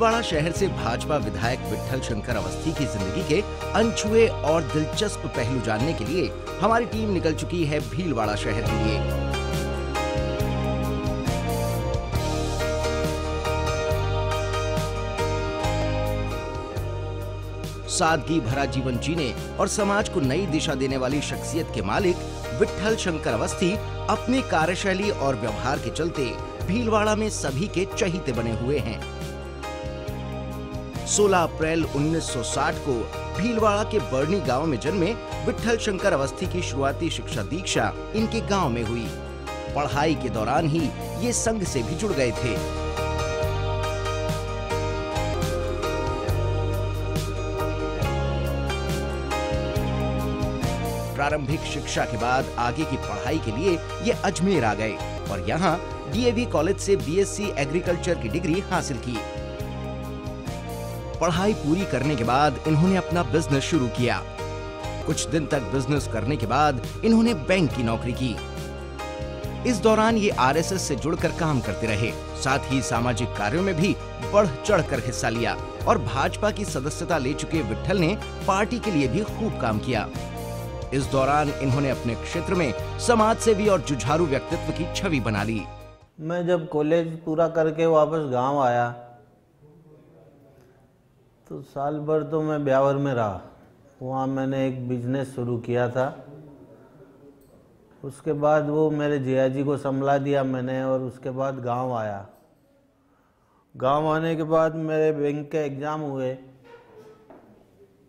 भीलवाड़ा शहर से भाजपा विधायक विट्ठल शंकर अवस्थी की जिंदगी के अनछुए और दिलचस्प पहलू जानने के लिए हमारी टीम निकल चुकी है भीलवाड़ा शहर के लिए। सादगी भरा जीवन जीने और समाज को नई दिशा देने वाली शख्सियत के मालिक विट्ठल शंकर अवस्थी अपनी कार्यशैली और व्यवहार के चलते भीलवाड़ा में सभी के चहीते बने हुए हैं। 16 अप्रैल 1960 को भीलवाड़ा के बरनी गांव में जन्मे विट्ठल शंकर अवस्थी की शुरुआती शिक्षा दीक्षा इनके गांव में हुई। पढ़ाई के दौरान ही ये संघ से भी जुड़ गए थे। प्रारंभिक शिक्षा के बाद आगे की पढ़ाई के लिए ये अजमेर आ गए और यहाँ डीएवी कॉलेज से बीएससी एग्रीकल्चर की डिग्री हासिल की। पढ़ाई पूरी करने के बाद इन्होंने अपना बिजनेस शुरू किया। कुछ दिन तक बिजनेस करने के बाद इन्होंने बैंक की नौकरी की। इस दौरान ये आरएसएस से जुड़कर काम करते रहे, साथ ही सामाजिक कार्यों में भी बढ़ चढ़कर हिस्सा लिया और भाजपा की सदस्यता ले चुके विट्ठल ने पार्टी के लिए भी खूब काम किया। इस दौरान इन्होंने अपने क्षेत्र में समाज सेवी और जुझारू व्यक्तित्व की छवि बना ली। मैं जब कॉलेज पूरा करके वापस गांव आया तो साल भर तो मैं ब्यावर में रहा। वहाँ मैंने एक बिजनेस शुरू किया था। उसके बाद वो मेरे जियाजी को संभला दिया मैंने और उसके बाद गांव आया। गांव आने के बाद मेरे बैंक के एग्ज़ाम हुए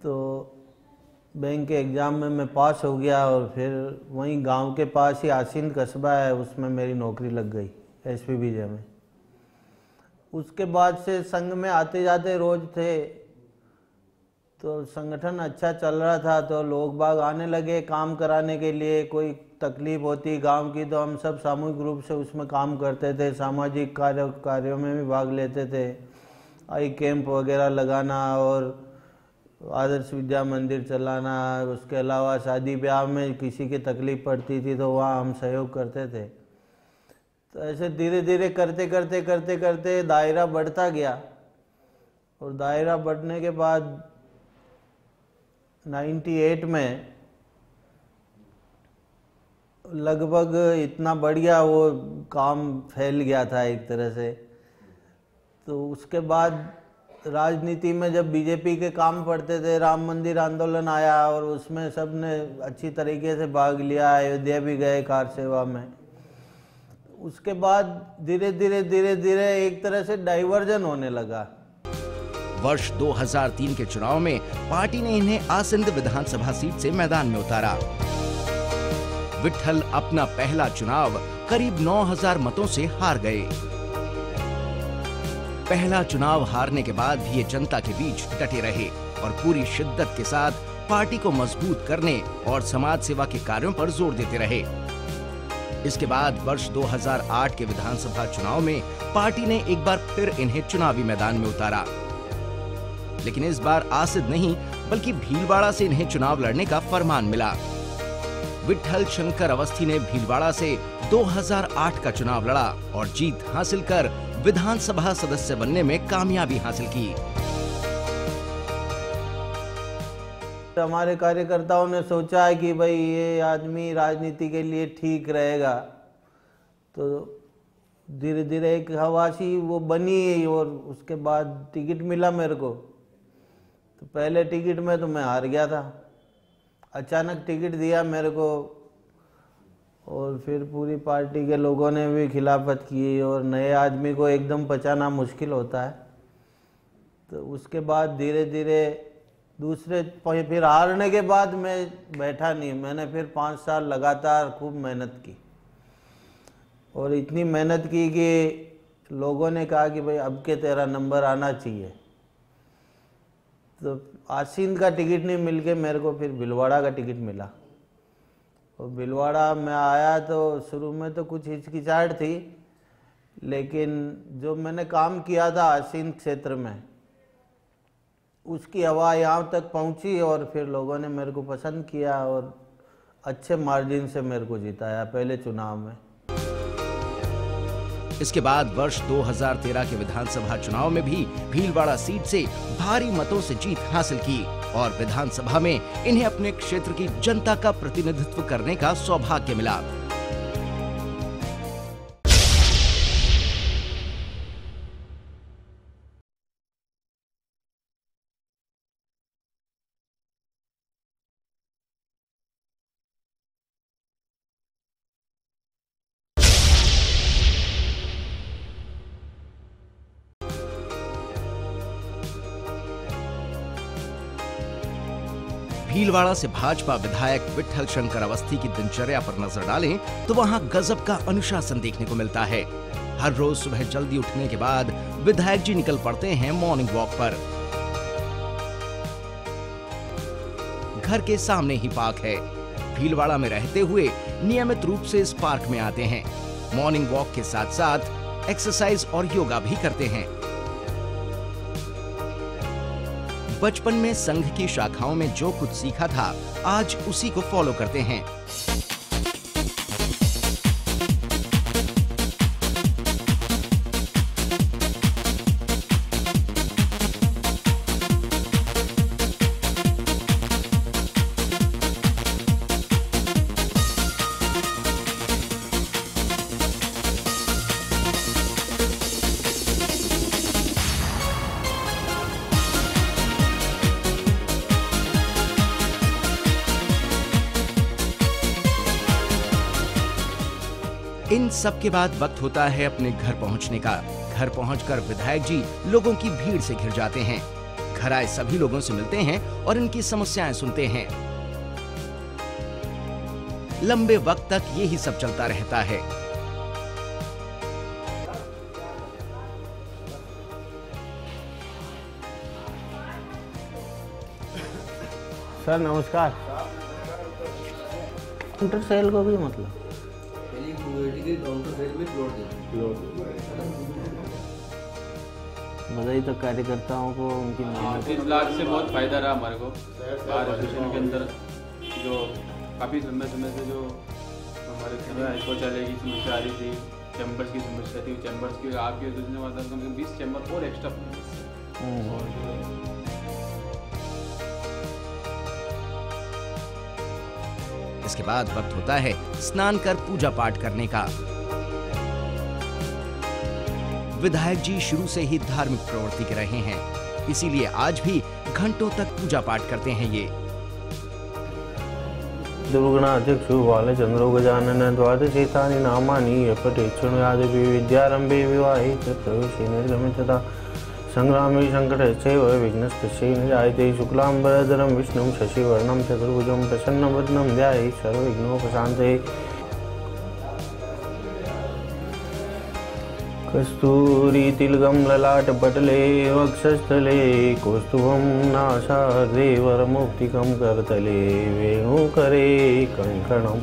तो बैंक के एग्ज़ाम में मैं पास हो गया और फिर वहीं गांव के पास ही आसीन कस्बा है, उसमें मेरी नौकरी लग गई एसपीबीजे में। उसके बाद से संघ में आते जाते रोज थे तो संगठन अच्छा चल रहा था तो लोग बाग आने लगे काम कराने के लिए। कोई तकलीफ होती गांव की तो हम सब सामूहिक रूप से उसमें काम करते थे। सामाजिक कार्यों में भी भाग लेते थे। आई कैंप वगैरह लगाना और आदर्श विद्या मंदिर चलाना। उसके अलावा शादी ब्याह में किसी की तकलीफ पड़ती थी तो वहाँ हम सहयोग करते थे। तो ऐसे धीरे धीरे करते करते करते करते दायरा बढ़ता गया और दायरा बढ़ने के बाद 98 में लगभग इतना बढ़िया वो काम फैल गया था एक तरह से। तो उसके बाद राजनीति में जब बीजेपी के काम पड़ते थे, राम मंदिर आंदोलन आया और उसमें सब ने अच्छी तरीके से भाग लिया। अयोध्या भी गए कार सेवा में। उसके बाद धीरे धीरे एक तरह से डाइवर्जन होने लगा। वर्ष 2003 के चुनाव में पार्टी ने इन्हें आसिंद विधानसभा सीट से मैदान में उतारा। विट्ठल अपना पहला चुनाव करीब 9000 मतों से हार गए। पहला चुनाव हारने के बाद भी ये जनता के बीच डटे रहे और पूरी शिद्दत के साथ पार्टी को मजबूत करने और समाज सेवा के कार्यों पर जोर देते रहे। इसके बाद वर्ष 2008 के विधानसभा चुनाव में पार्टी ने एक बार फिर इन्हें चुनावी मैदान में उतारा, लेकिन इस बार आसिद नहीं बल्कि भीलवाड़ा से इन्हें चुनाव लड़ने का फरमान मिला। विट्ठल शंकर अवस्थी ने भीलवाड़ा से 2008 का चुनाव लड़ा और जीत हासिल कर विधानसभा सदस्य बनने में कामयाबी हासिल की। हमारे कार्यकर्ताओं ने सोचा है कि भाई ये आदमी राजनीति के लिए ठीक रहेगा, तो धीरे धीरे एक हवासी वो बनी और उसके बाद टिकट मिला मेरे को। तो पहले टिकट में तो मैं हार गया था। अचानक टिकट दिया मेरे को और फिर पूरी पार्टी के लोगों ने भी खिलाफत की और नए आदमी को एकदम पहचाना मुश्किल होता है। तो उसके बाद धीरे धीरे फिर हारने के बाद मैं बैठा नहीं। मैंने फिर 5 साल लगातार खूब मेहनत की और इतनी मेहनत की कि लोगों ने कहा कि भाई अब के तेरा नंबर आना चाहिए। तो आसीन का टिकट नहीं मिल के मेरे को फिर भीलवाड़ा का टिकट मिला और भीलवाड़ा में आया तो शुरू में तो कुछ हिचकिचाहट थी, लेकिन जो मैंने काम किया था आसीन क्षेत्र में उसकी हवा यहाँ तक पहुँची और फिर लोगों ने मेरे को पसंद किया और अच्छे मार्जिन से मेरे को जिताया पहले चुनाव में। इसके बाद वर्ष 2013 के विधानसभा चुनाव में भी भीलवाड़ा सीट से भारी मतों से जीत हासिल की और विधानसभा में इन्हें अपने क्षेत्र की जनता का प्रतिनिधित्व करने का सौभाग्य मिला। भीलवाड़ा से भाजपा विधायक विठल शंकर अवस्थी की दिनचर्या पर नजर डालें तो वहां गजब का अनुशासन देखने को मिलता है। हर रोज सुबह जल्दी उठने के बाद विधायक जी निकल पड़ते हैं मॉर्निंग वॉक पर। घर के सामने ही पार्क है। भीलवाड़ा में रहते हुए नियमित रूप से इस पार्क में आते हैं। मॉर्निंग वॉक के साथ साथ एक्सरसाइज और योगा भी करते हैं। बचपन में संघ की शाखाओं में जो कुछ सीखा था, आज उसी को फॉलो करते हैं। इन सब के बाद वक्त होता है अपने घर पहुंचने का। घर पहुंचकर विधायक जी लोगों की भीड़ से घिर जाते हैं। घर आए सभी लोगों से मिलते हैं और इनकी समस्याएं सुनते हैं। लंबे वक्त तक यही सब चलता रहता है। सर नमस्कार। काउंटर सेल को भी मतलब बधाई तो कार्यकर्ताओं को उनकी मेहनत। 30 लाख से बहुत फायदा रहा हमारे को। बाहर एसोसिएशन के अंदर जो काफ़ी लंबे समय से जो हमारे शौचालय की समस्या आ रही थी, चैम्बर्स की समस्या थी, चैम्बर्स की आपके एसोसिएशन के बाद कम से कम 20 चैम्बर और एक्स्ट्रा इसके बाद वक्त होता है स्नान कर पूजा पाठ करने का। विधायक जी शुरू से ही धार्मिक प्रवृत्ति के रहे हैं, इसीलिए आज भी घंटों तक पूजा पाठ करते हैं ये। दुर्गुणाध्यक्षु बालचंद्रो गजानन द्वादशेतानि नामानि पठेच्छृणुयादपि विद्यारम्भे विवाहे च प्रवेशे निर्गमे तथा संग्रामे संकटस्यैव विघ्नस्तस्यै न जायते। शुक्लाम्बरधरं विष्णुं शशिवर्णं चतुर्भुजं प्रसन्नवदनं ध्यायेत् सर्वविघ्नोपशान्तये। कस्तूरी तिलकं ललाटपटले वक्षस्थले कौस्तुभं नासाग्रे वरमौक्तिकं करतले वेणुकरे कंकणम्।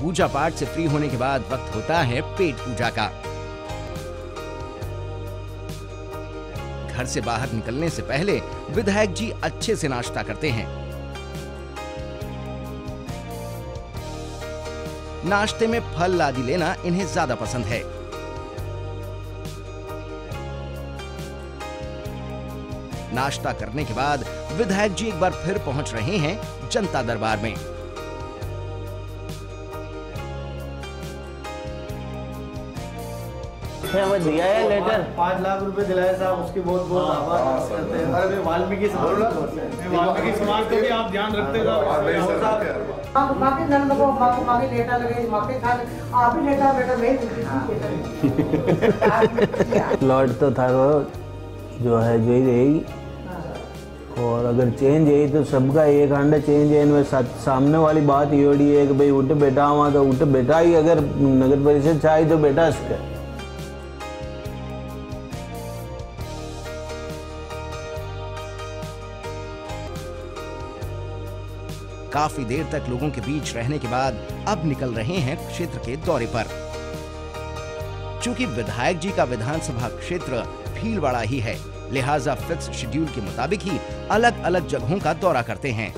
पूजा पाठ से फ्री होने के बाद वक्त होता है पेट पूजा का। घर से बाहर निकलने से पहले विधायक जी अच्छे से नाश्ता करते हैं। नाश्ते में फल आदि लेना इन्हें ज्यादा पसंद है। नाश्ता करने के बाद विधायक जी एक बार फिर पहुंच रहे हैं जनता दरबार में। दिया है लेटर 5 लाख रुपए दिलाए साहब, उसकी बहुत बहुत आभार करते हैं। अरे वाल्मीकि समाज को भी आप ध्यान रखते हो। लॉर्ड तो था जो है जो ही रहेगी, और अगर चेंज है तो सबका एक अंडा चेंज है। इनमें सामने वाली बात ये है कि भाई उठ बेटा वहाँ तो उठ बेटा ही, अगर नगर परिषद चाहे तो बेटा इसका। काफी देर तक लोगों के बीच रहने के बाद अब निकल रहे हैं क्षेत्र के दौरे पर। चूंकि विधायक जी का विधानसभा क्षेत्र भीलवाड़ा ही है, लिहाजा फिक्स शेड्यूल के मुताबिक ही अलग अलग जगहों का दौरा करते हैं।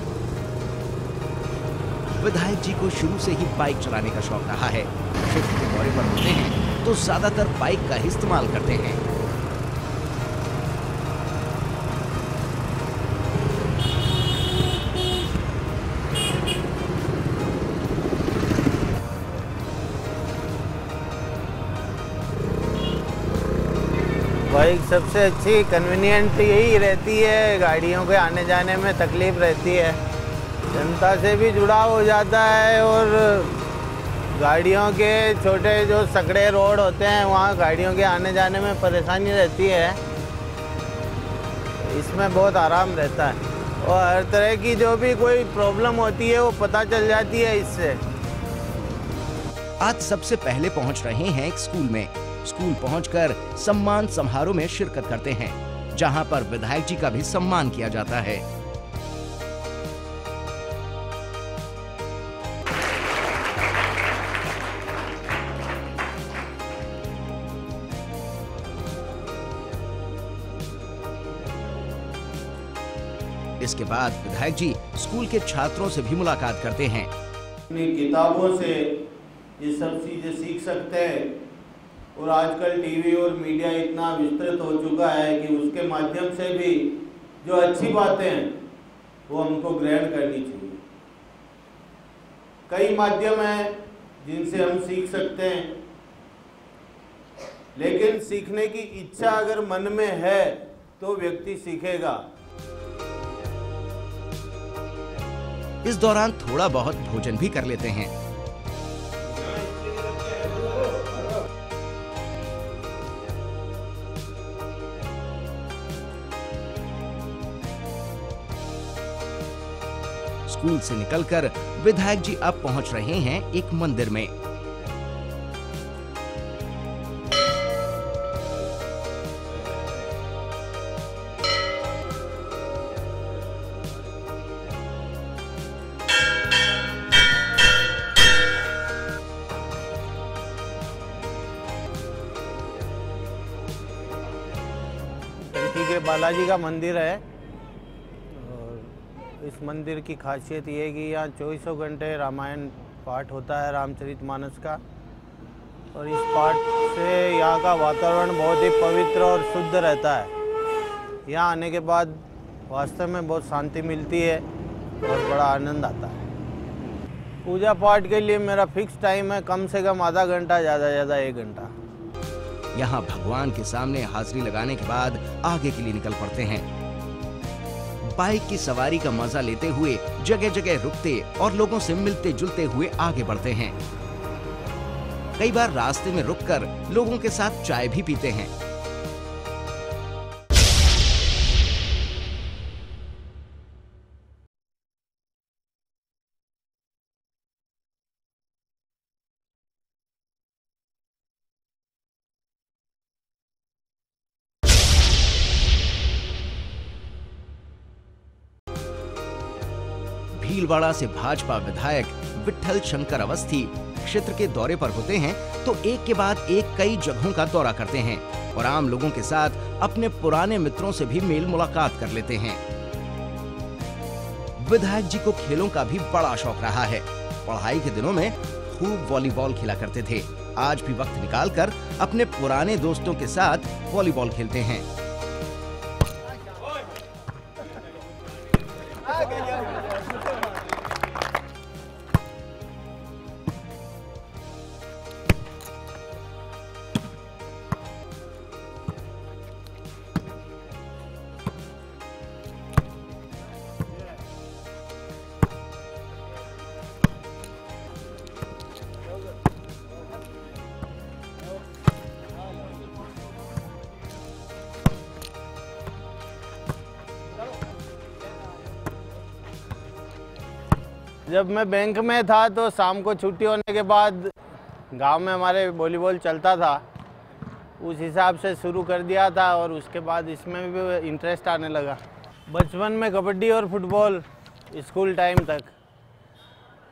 विधायक जी को शुरू से ही बाइक चलाने का शौक रहा है। क्षेत्र के दौरे पर होते हैं तो ज्यादातर बाइक का ही इस्तेमाल करते हैं। बाइक सबसे अच्छी कन्वीनियंट यही रहती है, गाड़ियों के आने जाने में तकलीफ रहती है, जनता से भी जुड़ाव हो जाता है और गाड़ियों के छोटे जो सकड़े रोड होते हैं वहाँ गाड़ियों के आने जाने में परेशानी रहती है। इसमें बहुत आराम रहता है और हर तरह की जो भी कोई प्रॉब्लम होती है वो पता चल जाती है इससे। आज सबसे पहले पहुंच रहे हैं एक स्कूल में। स्कूल पहुंचकर सम्मान समारोह में शिरकत करते हैं, जहां पर विधायक जी का भी सम्मान किया जाता है। इसके बाद विधायक जी स्कूल के छात्रों से भी मुलाकात करते हैं। अपनी किताबों से ये सब चीजें सीख सकते हैं और आजकल टीवी और मीडिया इतना विस्तृत हो चुका है कि उसके माध्यम से भी जो अच्छी बातें हैं वो हमको ग्रहण करनी चाहिए। कई माध्यम हैं जिनसे हम सीख सकते हैं, लेकिन सीखने की इच्छा अगर मन में है तो व्यक्ति सीखेगा। इस दौरान थोड़ा बहुत भोजन भी कर लेते हैं। स्कूल से निकलकर विधायक जी अब पहुंच रहे हैं एक मंदिर में। के बालाजी का मंदिर है और इस मंदिर की खासियत ये है कि यहाँ 24 घंटे रामायण पाठ होता है, रामचरितमानस का। और इस पाठ से यहाँ का वातावरण बहुत ही पवित्र और शुद्ध रहता है। यहाँ आने के बाद वास्तव में बहुत शांति मिलती है और बड़ा आनंद आता है। पूजा पाठ के लिए मेरा फिक्स टाइम है, कम से कम आधा घंटा, ज़्यादा से ज़्यादा 1 घंटा। यहाँ भगवान के सामने हाजिरी लगाने के बाद आगे के लिए निकल पड़ते हैं। बाइक की सवारी का मजा लेते हुए जगह जगह रुकते और लोगों से मिलते जुलते हुए आगे बढ़ते हैं। कई बार रास्ते में रुककर लोगों के साथ चाय भी पीते हैं। भीलवाड़ा से भाजपा विधायक विट्ठल शंकर अवस्थी क्षेत्र के दौरे पर होते हैं तो एक के बाद एक कई जगहों का दौरा करते हैं और आम लोगों के साथ अपने पुराने मित्रों से भी मेल मुलाकात कर लेते हैं। विधायक जी को खेलों का भी बड़ा शौक रहा है। पढ़ाई के दिनों में खूब वॉलीबॉल खेला करते थे। आज भी वक्त निकालकर अपने पुराने दोस्तों के साथ वॉलीबॉल खेलते हैं। जब मैं बैंक में था तो शाम को छुट्टी होने के बाद गांव में हमारे वॉलीबॉल चलता था, उस हिसाब से शुरू कर दिया था और उसके बाद इसमें भी इंटरेस्ट आने लगा। बचपन में कबड्डी और फुटबॉल स्कूल टाइम तक,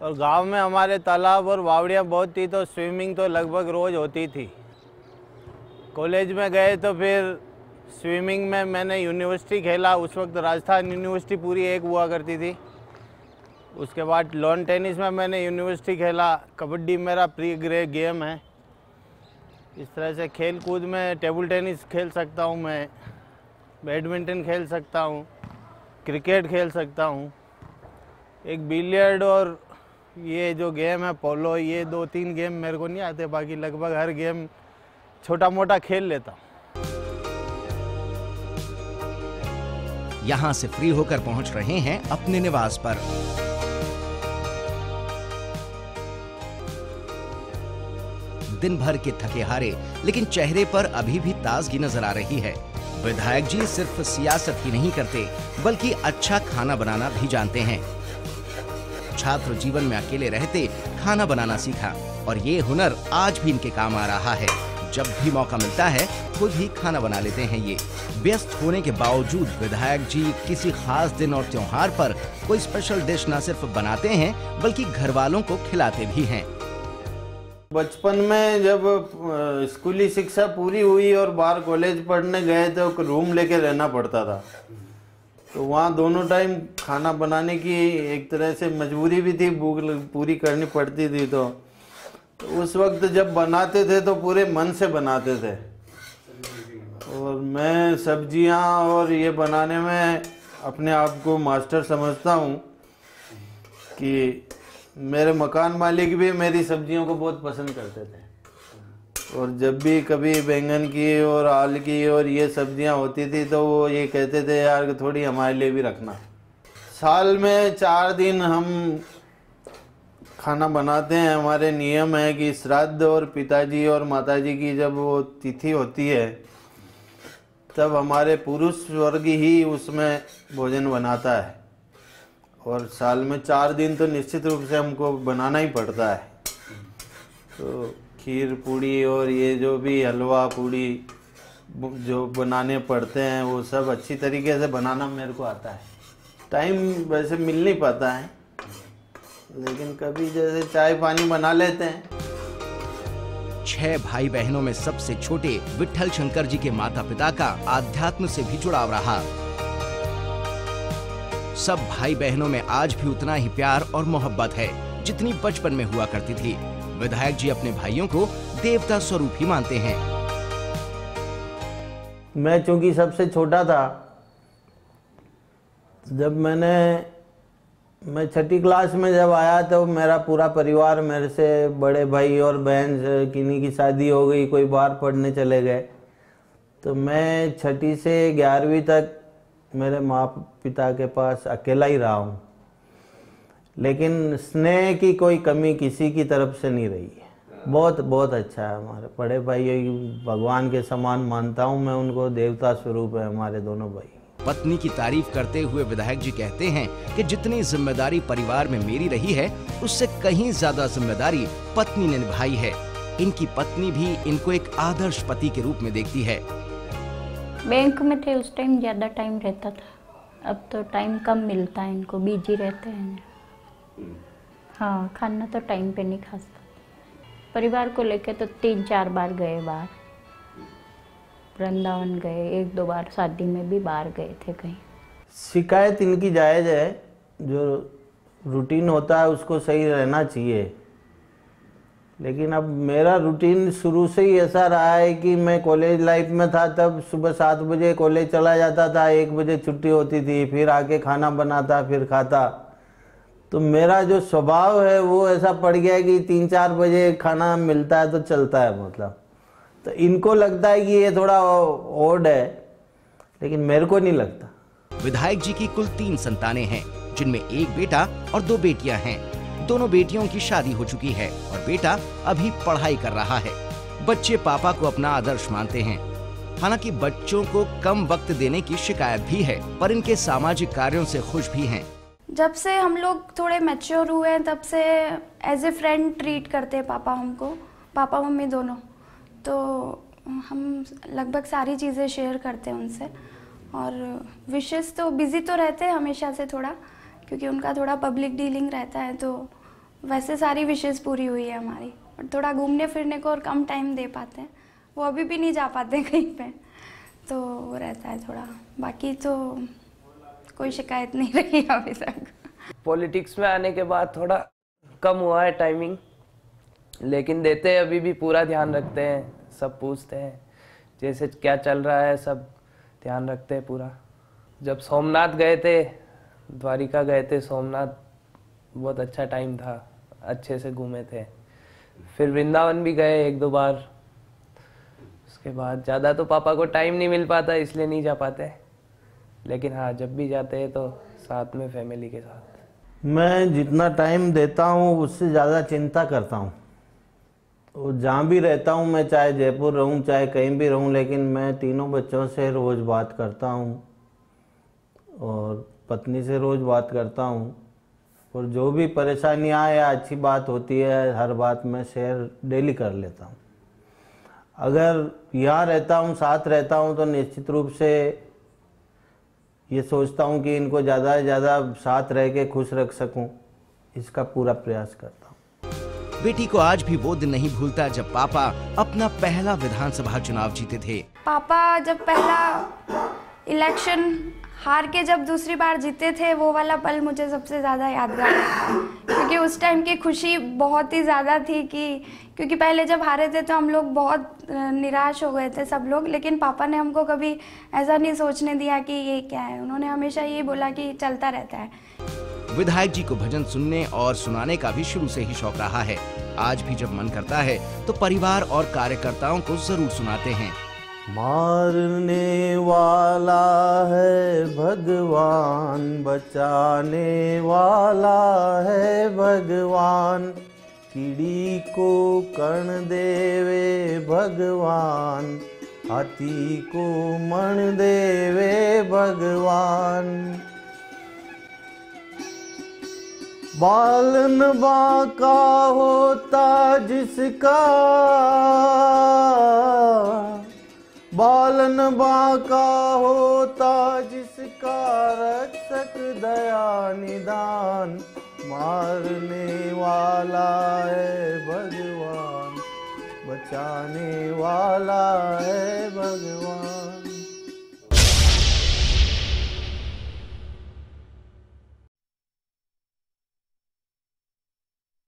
और गांव में हमारे तालाब और वावड़ियाँ बहुत थी तो स्विमिंग तो लगभग रोज़ होती थी। कॉलेज में गए तो फिर स्विमिंग में मैंने यूनिवर्सिटी खेला। उस वक्त राजस्थान यूनिवर्सिटी पूरी एक हुआ करती थी उसके बाद लॉन टेनिस में मैंने यूनिवर्सिटी खेला। कबड्डी मेरा प्री ग्रे गेम है। इस तरह से खेल कूद में टेबल टेनिस खेल सकता हूँ, मैं बैडमिंटन खेल सकता हूँ, क्रिकेट खेल सकता हूँ। एक बिलियर्ड और ये जो गेम है पोलो, ये 2-3 गेम मेरे को नहीं आते, बाकी लगभग हर गेम छोटा मोटा खेल लेता हूँ। यहाँ से फ्री होकर पहुंच रहे हैं अपने निवास पर। दिन भर के थके हारे लेकिन चेहरे पर अभी भी ताजगी नजर आ रही है। विधायक जी सिर्फ सियासत ही नहीं करते बल्कि अच्छा खाना बनाना भी जानते हैं। छात्र जीवन में अकेले रहते खाना बनाना सीखा और ये हुनर आज भी इनके काम आ रहा है। जब भी मौका मिलता है खुद ही खाना बना लेते हैं ये। व्यस्त होने के बावजूद विधायक जी किसी खास दिन और त्योहार पर कोई स्पेशल डिश न सिर्फ बनाते हैं बल्कि घर वालों को खिलाते भी हैं। बचपन में जब स्कूली शिक्षा पूरी हुई और बाहर कॉलेज पढ़ने गए तो रूम लेके रहना पड़ता था, तो वहाँ दोनों टाइम खाना बनाने की एक तरह से मजबूरी भी थी, भूख पूरी करनी पड़ती थी। तो उस वक्त जब बनाते थे तो पूरे मन से बनाते थे और मैं सब्जियाँ और ये बनाने में अपने आप को मास्टर समझता हूँ कि मेरे मकान मालिक भी मेरी सब्जियों को बहुत पसंद करते थे और जब भी कभी बैंगन की और आलू की और ये सब्जियां होती थी तो वो ये कहते थे यार थोड़ी हमारे लिए भी रखना। साल में 4 दिन हम खाना बनाते हैं। हमारे नियम है कि श्राद्ध और पिताजी और माताजी की जब वो तिथि होती है तब हमारे पुरुष वर्ग ही उसमें भोजन बनाता है और साल में 4 दिन तो निश्चित रूप से हमको बनाना ही पड़ता है। तो खीर पूड़ी और ये जो भी हलवा पूड़ी जो बनाने पड़ते हैं वो सब अच्छी तरीके से बनाना मेरे को आता है। टाइम वैसे मिल नहीं पाता है लेकिन कभी जैसे चाय पानी बना लेते हैं। 6 भाई बहनों में सबसे छोटे विट्ठल शंकर जी के माता पिता का आध्यात्म से भी जुड़ाव रहा। सब भाई बहनों में आज भी उतना ही प्यार और मोहब्बत है जितनी बचपन में हुआ करती थी। विधायक जी अपने भाइयों को देवता स्वरूप ही मानते हैं। मैं चूंकि सबसे छोटा था, जब मैं 6ठी क्लास में जब आया तो मेरा पूरा परिवार, मेरे से बड़े भाई और बहन किन्हीं की शादी हो गई, कोई बाहर पढ़ने चले गए, तो मैं 6ठी से 11वीं तक मेरे माँ पिता के पास अकेला ही रहा हूँ। लेकिन स्नेह की कोई कमी किसी की तरफ से नहीं रही है। बहुत बहुत अच्छा है। हमारे बड़े भाई भगवान के समान मानता हूँ मैं उनको, देवता स्वरूप है हमारे दोनों भाई। पत्नी की तारीफ करते हुए विधायक जी कहते हैं कि जितनी जिम्मेदारी परिवार में मेरी रही है उससे कहीं ज्यादा जिम्मेदारी पत्नी ने निभाई है। इनकी पत्नी भी इनको एक आदर्श पति के रूप में देखती है। बैंक में थे उस टाइम ज़्यादा टाइम रहता था, अब तो टाइम कम मिलता है इनको, बिजी रहते हैं। हाँ, खाना तो टाइम पे नहीं खा सकते। परिवार को लेके तो 3-4 बार गए बाहर, वृंदावन गए, 1-2 बार शादी में भी बाहर गए थे कहीं। शिकायत इनकी जायज़ है, जो रूटीन होता है उसको सही रहना चाहिए। लेकिन अब मेरा रूटीन शुरू से ही ऐसा रहा है कि मैं कॉलेज लाइफ में था तब सुबह 7 बजे कॉलेज चला जाता था, 1 बजे छुट्टी होती थी, फिर आके खाना बनाता फिर खाता। तो मेरा जो स्वभाव है वो ऐसा पड़ गया है कि 3-4 बजे खाना मिलता है तो चलता है, मतलब। तो इनको लगता है कि ये थोड़ा ओड है, लेकिन मेरे को नहीं लगता। विधायक जी की कुल 3 संतानें हैं, जिनमें एक बेटा और 2 बेटियां हैं। दोनों बेटियों की शादी हो चुकी है और बेटा अभी पढ़ाई कर रहा है। बच्चे पापा को अपना आदर्श मानते हैं। हालांकि बच्चों को कम वक्त देने की शिकायत भी है, पर इनके सामाजिक कार्यों से खुश भी हैं। जब से हम लोग थोड़े मैच्योर हुए हैं तब से एज ए फ्रेंड ट्रीट करते हैं पापा हमको, पापा मम्मी दोनों। तो हम लगभग सारी चीज़ें शेयर करते हैं उनसे। और विशेष तो बिज़ी तो रहते हैं हमेशा से थोड़ा, क्योंकि उनका थोड़ा पब्लिक डीलिंग रहता है, तो वैसे सारी विशेष पूरी हुई है हमारी। और थोड़ा घूमने फिरने को और कम टाइम दे पाते हैं, वो अभी भी नहीं जा पाते कहीं पे, तो वो रहता है थोड़ा। बाकी तो कोई शिकायत नहीं रही अभी तक। पॉलिटिक्स में आने के बाद थोड़ा कम हुआ है टाइमिंग, लेकिन देते हैं, अभी भी पूरा ध्यान रखते हैं, सब पूछते हैं जैसे क्या चल रहा है, सब ध्यान रखते हैं पूरा। जब सोमनाथ गए थे, द्वारिका गए थे, सोमनाथ बहुत अच्छा टाइम था, अच्छे से घूमे थे। फिर वृंदावन भी गए 1-2 बार। उसके बाद ज़्यादा तो पापा को टाइम नहीं मिल पाता, इसलिए नहीं जा पाते, लेकिन हाँ जब भी जाते हैं तो साथ में फैमिली के साथ। मैं जितना टाइम देता हूँ उससे ज़्यादा चिंता करता हूँ। और जहाँ भी रहता हूँ मैं, चाहे जयपुर रहूँ चाहे कहीं भी रहूँ, लेकिन मैं तीनों बच्चों से रोज़ बात करता हूँ और पत्नी से रोज़ बात करता हूँ। और जो भी परेशानियाँ या अच्छी बात होती है, हर बात मैं शेयर डेली कर लेता हूँ। अगर यहाँ रहता हूँ, साथ रहता हूँ, तो निश्चित रूप से ये सोचता हूँ कि इनको ज़्यादा से ज़्यादा साथ रह के खुश रख सकूँ, इसका पूरा प्रयास करता हूँ। बेटी को आज भी वो दिन नहीं भूलता जब पापा अपना पहला विधानसभा चुनाव जीते थे। पापा जब पहला इलेक्शन हार के जब दूसरी बार जीते थे, वो वाला पल मुझे सबसे ज़्यादा यादगार है, क्योंकि उस टाइम की खुशी बहुत ही ज़्यादा थी क्योंकि पहले जब हारे थे तो हम लोग बहुत निराश हो गए थे सब लोग, लेकिन पापा ने हमको कभी ऐसा नहीं सोचने दिया कि ये क्या है। उन्होंने हमेशा ये बोला कि चलता रहता है। विधायक जी को भजन सुनने और सुनाने का भी शुरू से ही शौक रहा है। आज भी जब मन करता है तो परिवार और कार्यकर्ताओं को जरूर सुनाते हैं। मारने वाला है भगवान, बचाने वाला है भगवान, कीड़ी को कण देवे भगवान, हाथी को मण देवे भगवान। बालन बांका होता जिसका, बालन बांका होता जिसका, रक्षक दया निदान, मारने वाला है भगवान, बचाने वाला है भगवान।